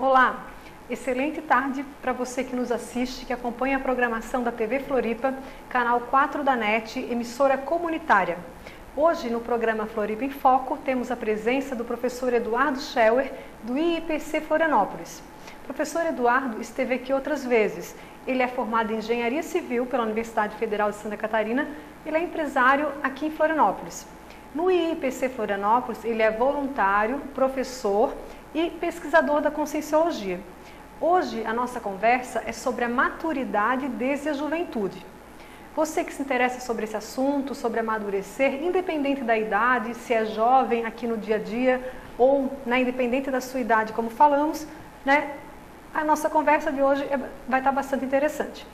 Olá, excelente tarde para você que nos assiste, que acompanha a programação da TV Floripa, canal 4 da NET, emissora comunitária. Hoje, no programa Floripa em Foco, temos a presença do professor Eduardo Schauer, do IIPC Florianópolis. O professor Eduardo esteve aqui outras vezes. Ele é formado em Engenharia Civil pela Universidade Federal de Santa Catarina. Ele é empresário aqui em Florianópolis. No IIPC Florianópolis, ele é voluntário, professor e pesquisador da Conscienciologia. Hoje a nossa conversa é sobre a maturidade desde a juventude. Você que se interessa sobre esse assunto, sobre amadurecer, independente da idade, se é jovem aqui no dia a dia ou independente da sua idade, como falamos, a nossa conversa de hoje vai estar bastante interessante.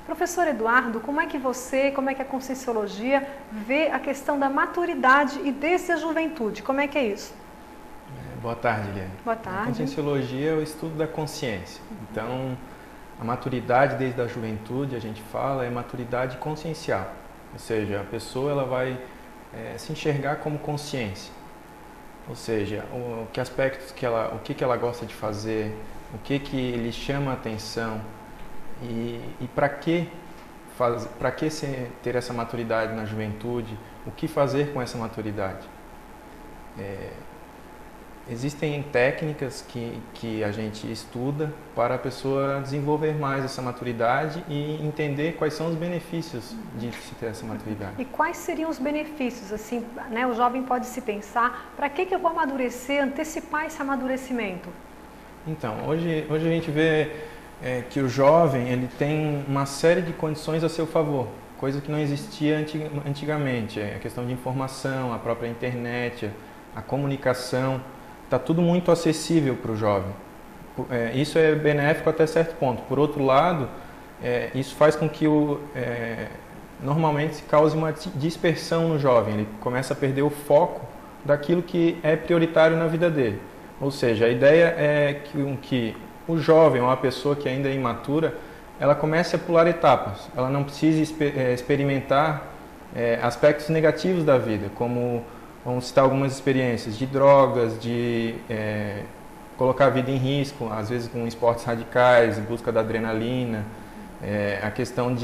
Professor Eduardo, como é que a Conscienciologia vê a questão da maturidade e desde a juventude? Como é que é isso? Boa tarde, Eliane. Boa tarde. A Conscienciologia é o estudo da consciência. Então, a maturidade desde a juventude, a gente fala, é maturidade consciencial. Ou seja, a pessoa ela vai se enxergar como consciência. Ou seja, o que ela gosta de fazer, o que lhe chama a atenção e para que ter essa maturidade na juventude, o que fazer com essa maturidade. Existem técnicas que a gente estuda para a pessoa desenvolver mais essa maturidade e entender quais são os benefícios de se ter essa maturidade. E quais seriam os benefícios? Assim, o jovem pode se pensar, para que eu vou amadurecer, antecipar esse amadurecimento? Então, hoje a gente vê que o jovem ele tem uma série de condições a seu favor, coisa que não existia antigamente. A questão de informação, a própria internet, a comunicação. Está tudo muito acessível para o jovem. Isso é benéfico até certo ponto. Por outro lado, isso faz com que normalmente cause uma dispersão no jovem. Ele começa a perder o foco daquilo que é prioritário na vida dele. Ou seja, a ideia é que o jovem ou a pessoa que ainda é imatura, ela comece a pular etapas. Ela não precise experimentar aspectos negativos da vida, como... Vamos citar algumas experiências de drogas, de colocar a vida em risco, às vezes com esportes radicais, em busca da adrenalina, a questão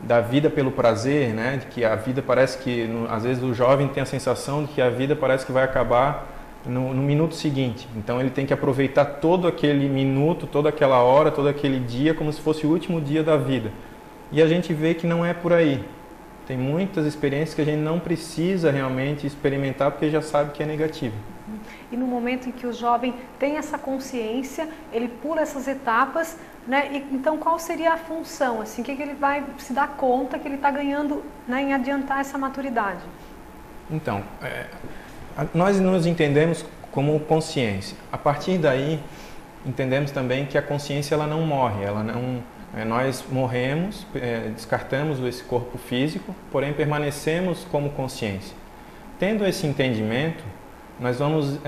da vida pelo prazer, de que a vida parece que, às vezes o jovem tem a sensação de que a vida parece que vai acabar no minuto seguinte. Então ele tem que aproveitar todo aquele minuto, toda aquela hora, todo aquele dia como se fosse o último dia da vida. E a gente vê que não é por aí. Tem muitas experiências que a gente não precisa realmente experimentar porque já sabe que é negativo. E no momento em que o jovem tem essa consciência, ele pula essas etapas, então qual seria a função? Assim, o que ele vai se dar conta que ele está ganhando em adiantar essa maturidade? Então, nós nos entendemos como consciência. A partir daí, entendemos também que a consciência ela não morre, ela não... Nós morremos, descartamos esse corpo físico, porém permanecemos como consciência. Tendo esse entendimento, nós vamos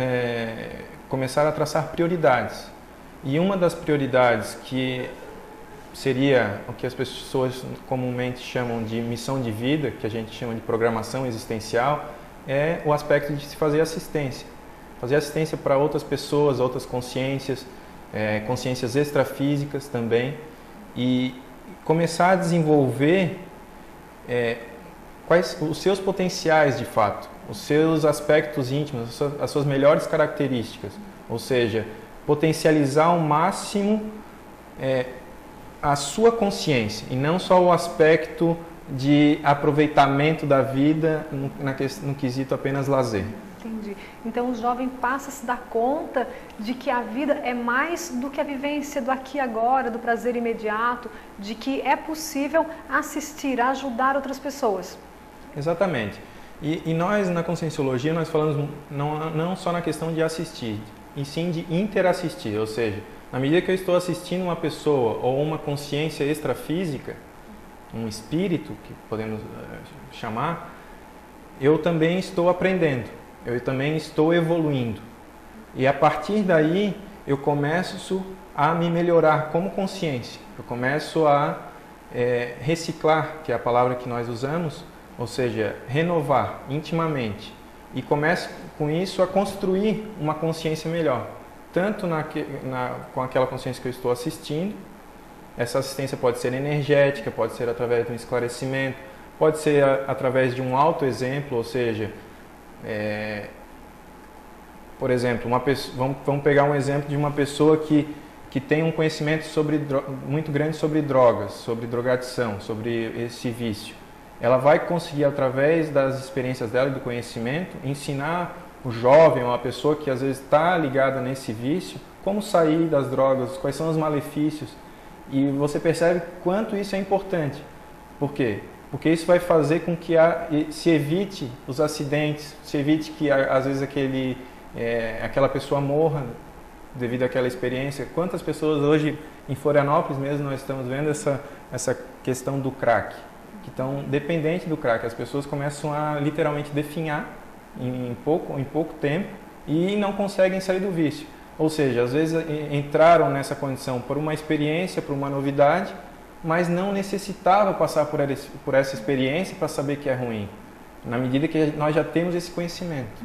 começar a traçar prioridades. E uma das prioridades que seria o que as pessoas comumente chamam de missão de vida, que a gente chama de programação existencial, é o aspecto de se fazer assistência. Fazer assistência para outras pessoas, outras consciências, consciências extrafísicas também. E começar a desenvolver quais os seus potenciais de fato, os seus aspectos íntimos, as suas melhores características, ou seja, potencializar ao máximo a sua consciência e não só o aspecto de aproveitamento da vida no quesito apenas lazer. Entendi. Então o jovem passa a se dar conta de que a vida é mais do que a vivência do aqui e agora, do prazer imediato, de que é possível assistir, ajudar outras pessoas. Exatamente. E nós na Conscienciologia nós falamos não só na questão de assistir, e sim de interassistir, ou seja, na medida que eu estou assistindo uma pessoa ou uma consciência extrafísica, um espírito que podemos chamar, eu também estou aprendendo. eu também estou evoluindo. E a partir daí eu começo a me melhorar como consciência. Eu começo a reciclar, que é a palavra que nós usamos, ou seja, renovar intimamente. E começo com isso a construir uma consciência melhor. Tanto com aquela consciência que eu estou assistindo. Essa assistência pode ser energética, pode ser através de um esclarecimento, pode ser através de um autoexemplo, ou seja, por exemplo, vamos pegar um exemplo de uma pessoa que tem um conhecimento muito grande sobre drogas, sobre drogadição, sobre esse vício. Ela vai conseguir, através das experiências dela e do conhecimento, ensinar o jovem, uma pessoa que às vezes está ligada nesse vício, como sair das drogas, quais são os malefícios. E você percebe quanto isso é importante. Por quê? Porque isso vai fazer com que se evite os acidentes, se evite que às vezes aquela pessoa morra devido àquela experiência. Quantas pessoas hoje em Florianópolis mesmo nós estamos vendo essa questão do crack, que estão dependentes do crack. As pessoas começam a literalmente definhar em pouco tempo e não conseguem sair do vício. Ou seja, às vezes entraram nessa condição por uma experiência, por uma novidade, mas não necessitava passar por essa experiência para saber que é ruim, na medida que nós já temos esse conhecimento.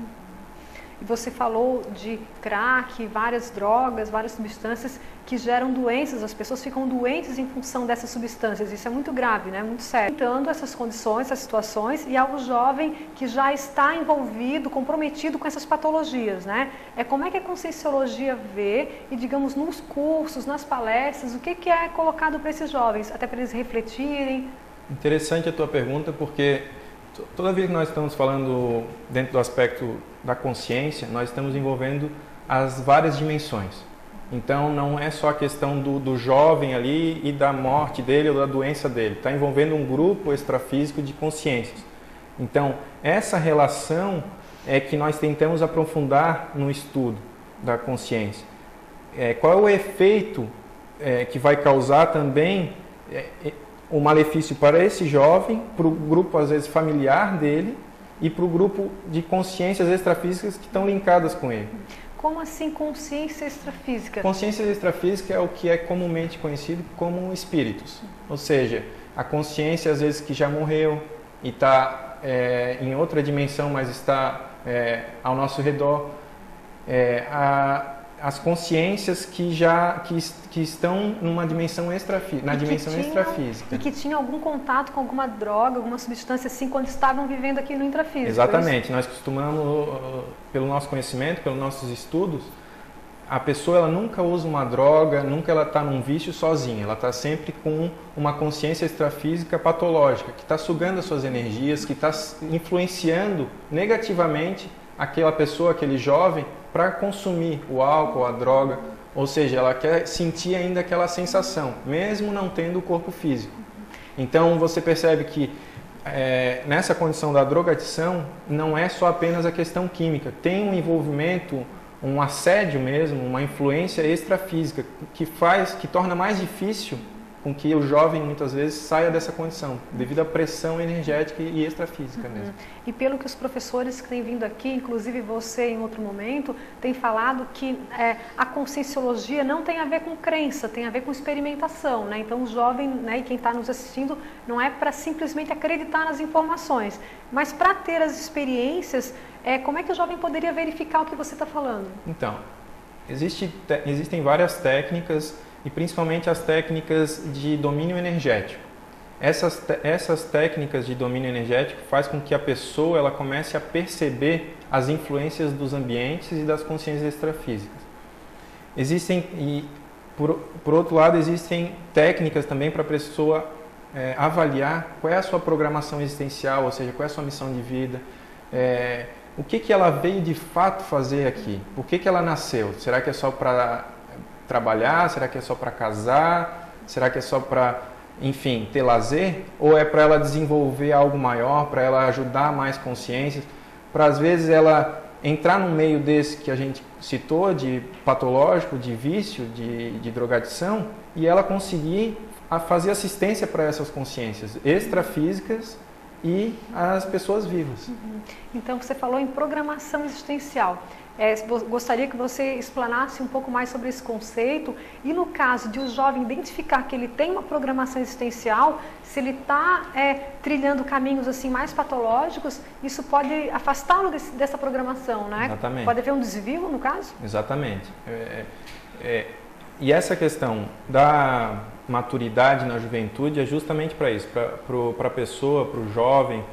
E você falou de crack, várias drogas, várias substâncias que geram doenças, as pessoas ficam doentes em função dessas substâncias, isso é muito grave, né? Muito sério. Tentando essas condições, essas situações, e ao jovem que já está envolvido, comprometido com essas patologias, né? Como é que a Conscienciologia vê, e digamos nos cursos, nas palestras, o que é colocado para esses jovens, até para eles refletirem? Interessante a tua pergunta, porque toda vez que nós estamos falando dentro do aspecto da consciência, nós estamos envolvendo as várias dimensões. Então, não é só a questão do jovem ali e da morte dele ou da doença dele. Está envolvendo um grupo extrafísico de consciências. Então, essa relação é que nós tentamos aprofundar no estudo da consciência. Qual é o efeito que vai causar também o malefício para esse jovem, para o grupo, às vezes, familiar dele e para o grupo de consciências extrafísicas que estão linkadas com ele. Como assim consciência extrafísica? Consciência extrafísica é o que é comumente conhecido como espíritos. Ou seja, a consciência, às vezes, que já morreu e está em outra dimensão, mas está ao nosso redor. As consciências que estão numa dimensão extrafísica. E que tinham algum contato com alguma droga, alguma substância assim, quando estavam vivendo aqui no intrafísico. Exatamente. Nós costumamos, pelo nosso conhecimento, pelos nossos estudos, a pessoa ela nunca usa uma droga, nunca ela está num vício sozinha. Ela está sempre com uma consciência extrafísica patológica, que está sugando as suas energias, que está influenciando negativamente aquela pessoa, aquele jovem, para consumir o álcool, a droga, ou seja, ela quer sentir ainda aquela sensação, mesmo não tendo o corpo físico. Então você percebe que nessa condição da drogadição não é só apenas a questão química, tem um envolvimento, um assédio mesmo, uma influência extrafísica que torna mais difícil com que o jovem muitas vezes saia dessa condição, devido à pressão energética e extrafísica mesmo. E pelo que os professores que têm vindo aqui, inclusive você em outro momento, tem falado que a Conscienciologia não tem a ver com crença, tem a ver com experimentação, né? Então o jovem, né, e quem está nos assistindo, não é para simplesmente acreditar nas informações, mas para ter as experiências, como é que o jovem poderia verificar o que você está falando? Então, existem várias técnicas, e principalmente as técnicas de domínio energético. Essas técnicas de domínio energético faz com que a pessoa ela comece a perceber as influências dos ambientes e das consciências extrafísicas. Por outro lado, existem técnicas também para a pessoa avaliar qual é a sua programação existencial, ou seja, qual é a sua missão de vida, o que ela veio de fato fazer aqui, por que ela nasceu, será que é só para trabalhar? Será que é só para casar? Será que é só para, enfim, ter lazer? Ou é para ela desenvolver algo maior, para ela ajudar mais consciências, para às vezes ela entrar num meio desse que a gente citou, de patológico, de vício, de drogadição, e ela conseguir fazer assistência para essas consciências extrafísicas e as pessoas vivas. Então, você falou em programação existencial. Gostaria que você explanasse um pouco mais sobre esse conceito e, no caso de o jovem identificar que ele tem uma programação existencial, se ele está trilhando caminhos assim mais patológicos, isso pode afastá-lo dessa programação, né? Exatamente. Pode haver um desvio, no caso? Exatamente. E essa questão da maturidade na juventude é justamente para isso, para a pessoa, para o jovem,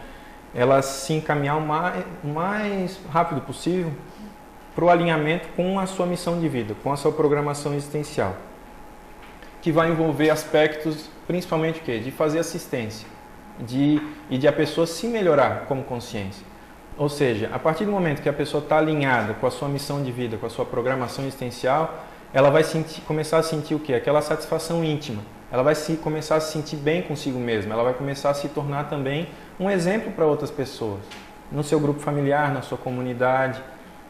ela se encaminhar o mais rápido possível para o alinhamento com a sua missão de vida, com a sua programação existencial, que vai envolver aspectos, principalmente o quê? De fazer assistência e de a pessoa se melhorar como consciência. Ou seja, a partir do momento que a pessoa está alinhada com a sua missão de vida, com a sua programação existencial, ela vai começar a sentir o quê? Aquela satisfação íntima. Ela vai começar a se sentir bem consigo mesma. Ela vai começar a se tornar também um exemplo para outras pessoas, no seu grupo familiar, na sua comunidade.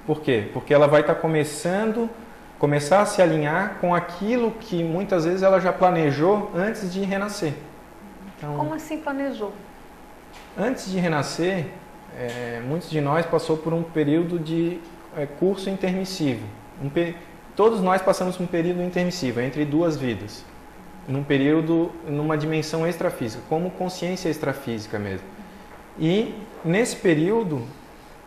Por quê? Porque ela vai estar começar a se alinhar com aquilo que muitas vezes ela já planejou antes de renascer. Então, como assim planejou? Antes de renascer, muitos de nós passou por um período de curso intermissivo. Todos nós passamos por um período intermissivo, entre duas vidas. Numa dimensão extrafísica, como consciência extrafísica mesmo. E nesse período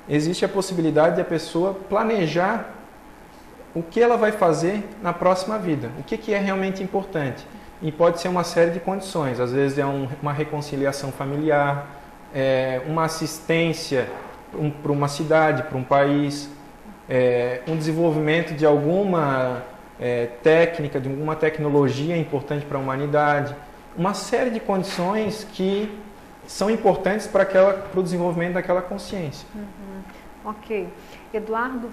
existe a possibilidade de a pessoa planejar o que ela vai fazer na próxima vida, o que é realmente importante. E pode ser uma série de condições, às vezes é uma reconciliação familiar, uma assistência para uma cidade, para um país, um desenvolvimento de alguma técnica, de alguma tecnologia importante para a humanidade, uma série de condições que são importantes para o desenvolvimento daquela consciência. Ok. Eduardo,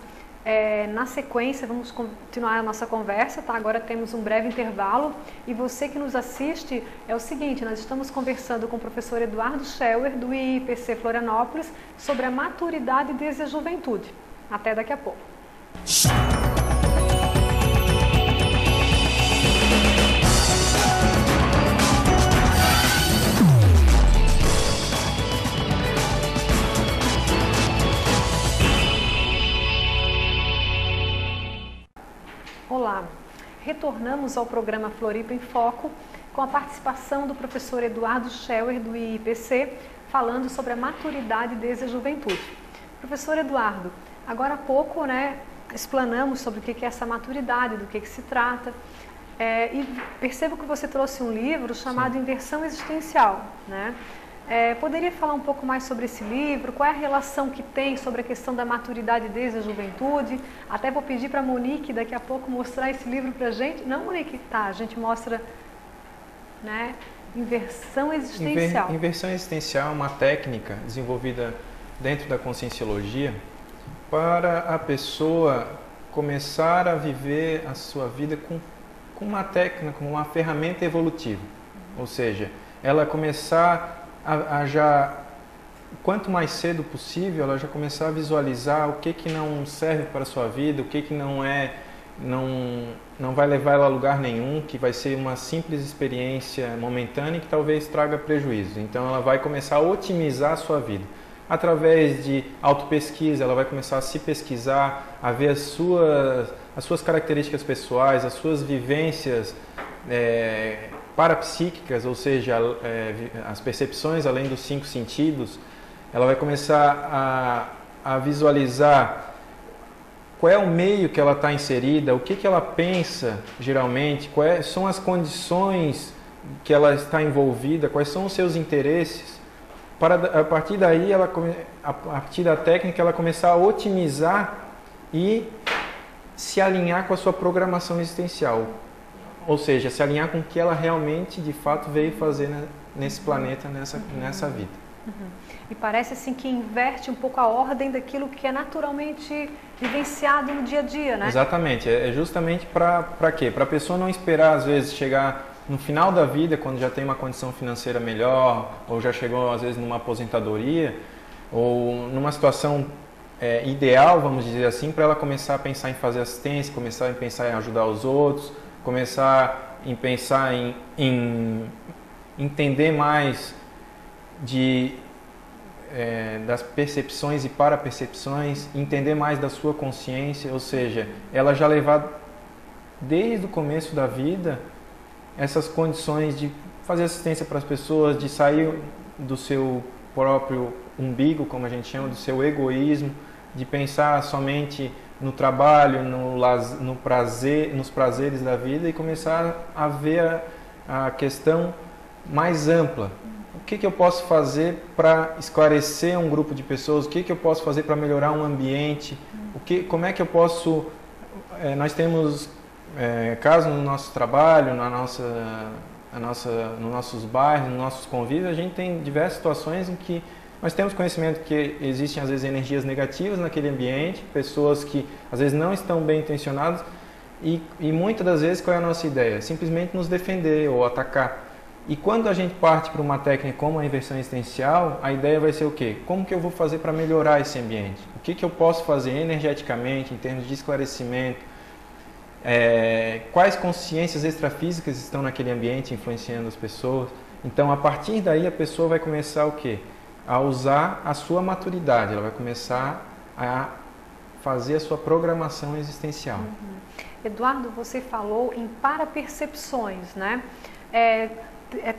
na sequência vamos continuar a nossa conversa, tá? Agora temos um breve intervalo e você que nos assiste, é o seguinte, nós estamos conversando com o professor Eduardo Scheuer, do IIPC Florianópolis, sobre a maturidade desde a juventude. Até daqui a pouco. Olá, retornamos ao programa Floripa em Foco com a participação do professor Eduardo Scheuer, do IIPC, falando sobre a maturidade desde a juventude. Professor Eduardo, agora há pouco, explanamos sobre o que é essa maturidade, do que se trata, e percebo que você trouxe um livro chamado Inversão Existencial, né? Poderia falar um pouco mais sobre esse livro? Qual é a relação que tem sobre a questão da maturidade desde a juventude? Até vou pedir para a Monique daqui a pouco mostrar esse livro para a gente. Não, Monique? Tá, a gente mostra, Inversão Existencial. Inversão Existencial é uma técnica desenvolvida dentro da Conscienciologia para a pessoa começar a viver a sua vida com uma técnica, com uma ferramenta evolutiva. Ou seja, ela começar quanto mais cedo possível, ela já começar a visualizar o que não serve para a sua vida, o que não vai levar ela a lugar nenhum, que vai ser uma simples experiência momentânea que talvez traga prejuízo. Então ela vai começar a otimizar a sua vida. Através de autopesquisa, ela vai começar a se pesquisar, a ver as suas características pessoais, as suas vivências parapsíquicas, ou seja, as percepções além dos 5 sentidos. Ela vai começar a visualizar qual é o meio que ela está inserida, o que ela pensa geralmente, quais são as condições que ela está envolvida, quais são os seus interesses, para a partir daí, a partir da técnica, ela começar a otimizar e se alinhar com a sua programação existencial. Ou seja, se alinhar com o que ela realmente, de fato, veio fazer nesse planeta, nessa vida. E parece assim que inverte um pouco a ordem daquilo que é naturalmente vivenciado no dia a dia, né? Exatamente. É justamente para quê? Para a pessoa não esperar, às vezes, chegar no final da vida, quando já tem uma condição financeira melhor, ou já chegou, às vezes, numa aposentadoria, ou numa situação ideal, vamos dizer assim, para ela começar a pensar em fazer assistência, começar a pensar em ajudar os outros, começar a pensar em entender mais de das percepções e parapercepções, entender mais da sua consciência, ou seja, ela já levar desde o começo da vida essas condições de fazer assistência para as pessoas, de sair do seu próprio umbigo, como a gente chama, do seu egoísmo, de pensar somente no trabalho, no prazer, nos prazeres da vida e começar a ver a questão mais ampla. O que eu posso fazer para esclarecer um grupo de pessoas? O que eu posso fazer para melhorar um ambiente? Como é que eu posso... nós temos casos no nosso trabalho, nos nossos bairros, nos nossos convívios, a gente tem diversas situações em que nós temos conhecimento que existem às vezes energias negativas naquele ambiente, pessoas que às vezes não estão bem intencionadas e muitas das vezes qual é a nossa ideia? Simplesmente nos defender ou atacar. E quando a gente parte para uma técnica como a inversão existencial, a ideia vai ser o quê? Como que eu vou fazer para melhorar esse ambiente? O que eu posso fazer energeticamente, em termos de esclarecimento? Quais consciências extrafísicas estão naquele ambiente influenciando as pessoas? Então, a partir daí, a pessoa vai começar o quê? A usar a sua maturidade, ela vai começar a fazer a sua programação existencial. Eduardo, você falou em parapercepções, né?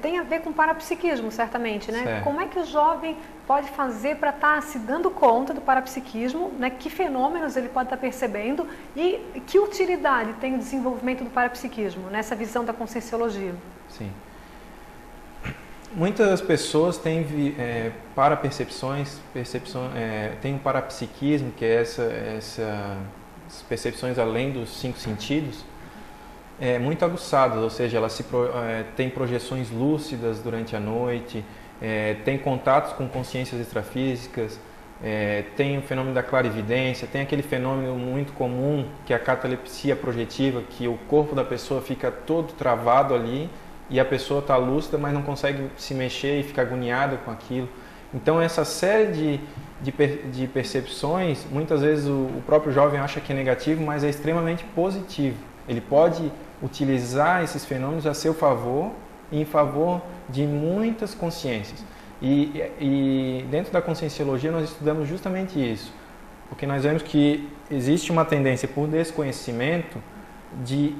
Tem a ver com parapsiquismo, certamente, né? Certo. Como é que o jovem pode fazer para estar se dando conta do parapsiquismo, né? Que fenômenos ele pode estar percebendo e que utilidade tem o desenvolvimento do parapsiquismo nessa visão da conscienciologia? Sim. Muitas pessoas têm parapercepções, tem o parapsiquismo, que é essas percepções além dos 5 sentidos, muito aguçadas, ou seja, elas têm projeções lúcidas durante a noite, tem contatos com consciências extrafísicas, tem o fenômeno da clarividência, tem aquele fenômeno muito comum que é a catalepsia projetiva, que o corpo da pessoa fica todo travado ali e a pessoa está lúcida, mas não consegue se mexer e fica agoniada com aquilo. Então essa série de percepções, muitas vezes o próprio jovem acha que é negativo, mas é extremamente positivo. Ele pode utilizar esses fenômenos a seu favor e em favor de muitas consciências. E dentro da conscienciologia nós estudamos justamente isso, porque nós vemos que existe uma tendência por desconhecimento de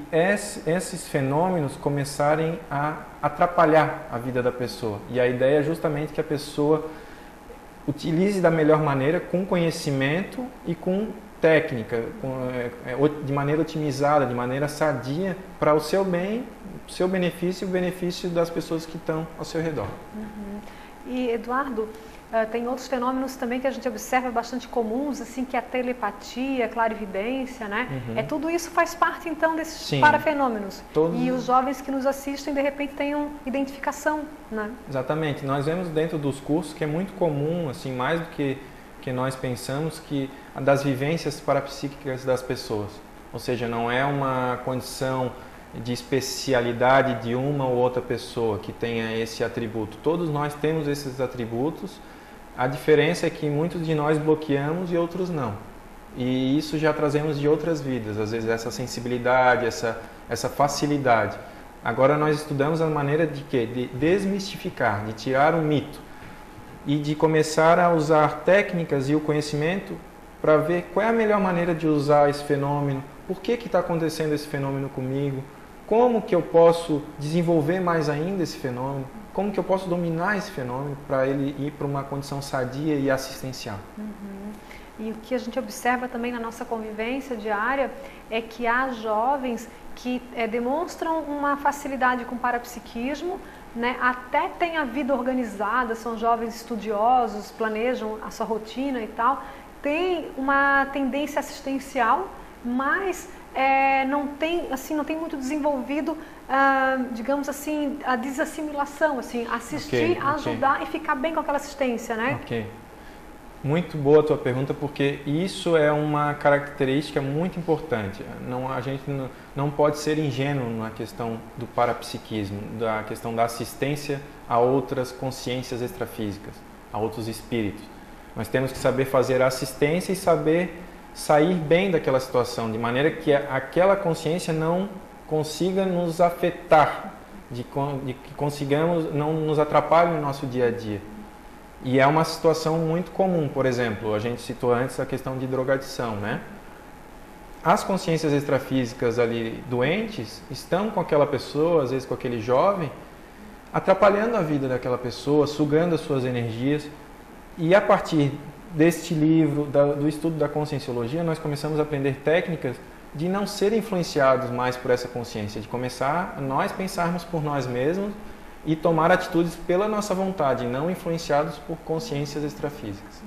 esses fenômenos começarem a atrapalhar a vida da pessoa. E a ideia é justamente que a pessoa utilize da melhor maneira, com conhecimento e com técnica, de maneira otimizada, de maneira sadia, para o seu bem, o seu benefício e o benefício das pessoas que estão ao seu redor. E, Eduardo, tem outros fenômenos também que a gente observa bastante comuns, assim, que é a telepatia, a clarividência, né? Tudo isso faz parte, então, desses parafenômenos. E os jovens que nos assistem, de repente, tenham identificação, né? Exatamente. Nós vemos dentro dos cursos que é muito comum, assim, mais do que nós pensamos, que das vivências parapsíquicas das pessoas. Ou seja, não é uma condição de especialidade de uma ou outra pessoa que tenha esse atributo. Todos nós temos esses atributos. A diferença é que muitos de nós bloqueamos e outros não. E isso já trazemos de outras vidas, às vezes essa sensibilidade, essa facilidade. Agora nós estudamos a maneira de quê? De desmistificar, de tirar o mito e de começar a usar técnicas e o conhecimento para ver qual é a melhor maneira de usar esse fenômeno, por que está acontecendo esse fenômeno comigo, como que eu posso desenvolver mais ainda esse fenômeno, como que eu posso dominar esse fenômeno para ele ir para uma condição sadia e assistencial. E o que a gente observa também na nossa convivência diária é que há jovens que demonstram uma facilidade com parapsiquismo, né? Até têm a vida organizada, são jovens estudiosos, planejam a sua rotina e tal, tem uma tendência assistencial, mas não tem muito desenvolvido, digamos assim, a desassimilação, assim, assistir, ajudar e ficar bem com aquela assistência, né? Muito boa a tua pergunta, porque isso é uma característica muito importante. A gente não pode ser ingênuo na questão do parapsiquismo, da questão da assistência a outras consciências extrafísicas, a outros espíritos. Nós temos que saber fazer assistência e saber sair bem daquela situação, de maneira que aquela consciência não consiga nos afetar, de que consigamos, não nos atrapalhe no nosso dia a dia. E é uma situação muito comum, por exemplo, a gente citou antes a questão de drogadição, né? As consciências extrafísicas ali doentes estão com aquela pessoa, às vezes com aquele jovem, atrapalhando a vida daquela pessoa, sugando as suas energias. E a partir deste livro, do estudo da conscienciologia, nós começamos a aprender técnicas de não ser influenciados mais por essa consciência, de começar a nós pensarmos por nós mesmos e tomar atitudes pela nossa vontade, não influenciados por consciências extrafísicas.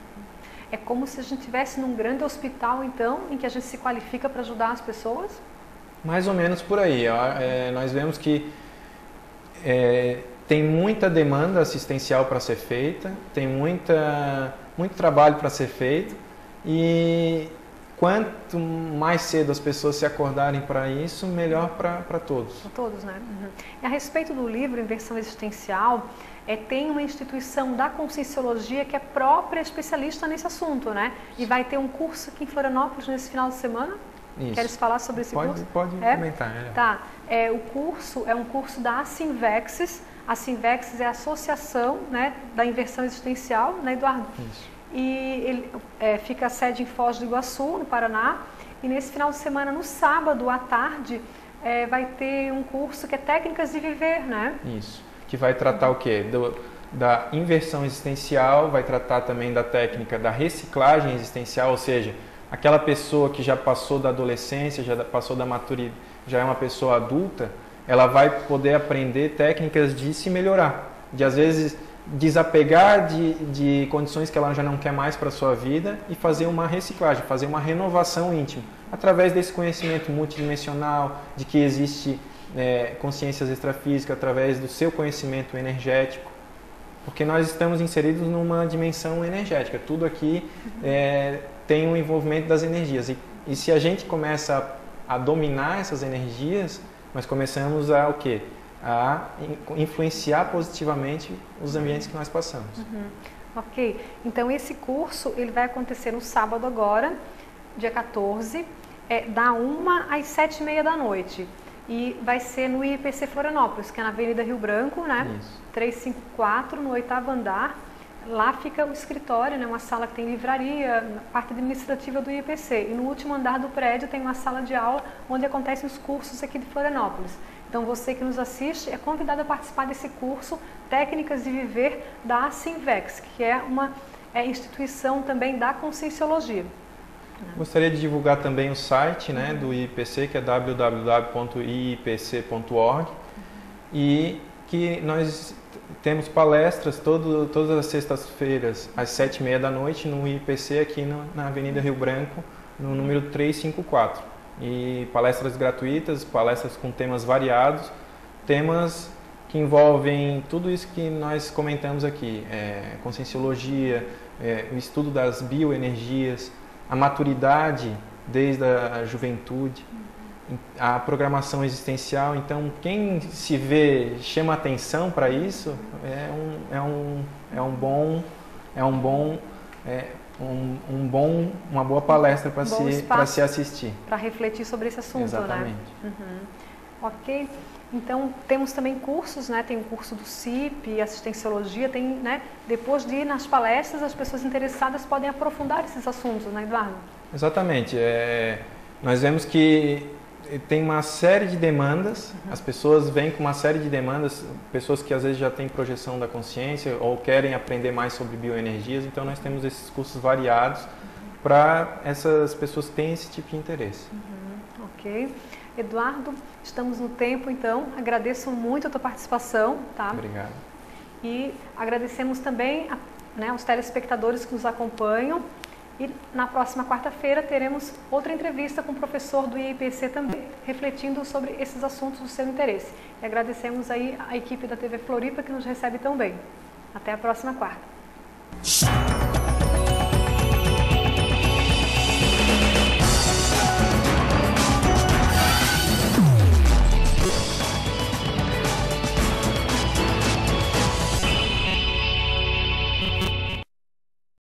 É como se a gente estivesse num grande hospital, então, em que a gente se qualifica para ajudar as pessoas? Mais ou menos por aí. Nós vemos que tem muita demanda assistencial para ser feita, tem muito trabalho para ser feito, e quanto mais cedo as pessoas se acordarem para isso, melhor para todos. Para todos, né? Uhum. E a respeito do livro Inversão Existencial, tem uma instituição da Conscienciologia que é própria especialista nesse assunto, né? E vai ter um curso aqui em Florianópolis nesse final de semana. Isso. Queres falar sobre esse curso? Pode comentar. Tá. O curso é um curso da Assinvexis. A Assinvexis é a associação, né, da inversão existencial, né, Eduardo? Isso. E ele fica a sede em Foz do Iguaçu, no Paraná. E nesse final de semana, no sábado à tarde, vai ter um curso que é Técnicas de Viver, né? Isso. Que vai tratar o quê? Da inversão existencial, vai tratar também da técnica da reciclagem existencial, ou seja, aquela pessoa que já passou da adolescência, já passou da maturidade, já é uma pessoa adulta, ela vai poder aprender técnicas de se melhorar, de às vezes desapegar de condições que ela já não quer mais para a sua vida e fazer uma reciclagem, fazer uma renovação íntima, através desse conhecimento multidimensional, de que existe consciências extrafísicas, através do seu conhecimento energético, porque nós estamos inseridos numa dimensão energética, tudo aqui tem um envolvimento das energias, e se a gente começa a dominar essas energias, nós começamos a influenciar positivamente os ambientes que nós passamos. Uhum. Ok, então esse curso ele vai acontecer no sábado agora, dia 14, da 1 às 7h30 da noite. E vai ser no IPC Florianópolis, que é na Avenida Rio Branco, né? Isso. 354, no 8º andar. Lá fica o escritório, né? Uma sala que tem livraria, parte administrativa do IPC. E no último andar do prédio tem uma sala de aula onde acontecem os cursos aqui de Florianópolis. Então você que nos assiste é convidado a participar desse curso Técnicas de Viver da Assinvex, que é uma instituição também da Conscienciologia. Gostaria de divulgar também o site, né, do IIPC, que é www.iipc.org, e que nós temos palestras todas as sextas-feiras, às 7h30 da noite, no IIPC, aqui na Avenida Rio Branco, no número 354. E palestras gratuitas, palestras com temas variados, temas que envolvem tudo isso que nós comentamos aqui, conscienciologia, o estudo das bioenergias, a maturidade desde a juventude, a programação existencial. Então, quem se vê, chama atenção para isso, uma boa palestra para se assistir. Para refletir sobre esse assunto, exatamente, né? Uhum. Ok. Então, temos também cursos, né? Tem o curso do CIP, assistenciologia, tem, né? Depois de ir nas palestras, as pessoas interessadas podem aprofundar esses assuntos, né, Eduardo? Exatamente. Nós vemos que tem uma série de demandas, as pessoas vêm com uma série de demandas, pessoas que às vezes já têm projeção da consciência ou querem aprender mais sobre bioenergias, então nós temos esses cursos variados para essas pessoas que têm esse tipo de interesse. Ok. Eduardo, estamos no tempo, então, agradeço muito a tua participação, tá? Obrigado. E agradecemos também aos telespectadores que nos acompanham. E na próxima quarta-feira teremos outra entrevista com o professor do IIPC também, refletindo sobre esses assuntos do seu interesse. E agradecemos aí a equipe da TV Floripa que nos recebe tão bem. Até a próxima quarta.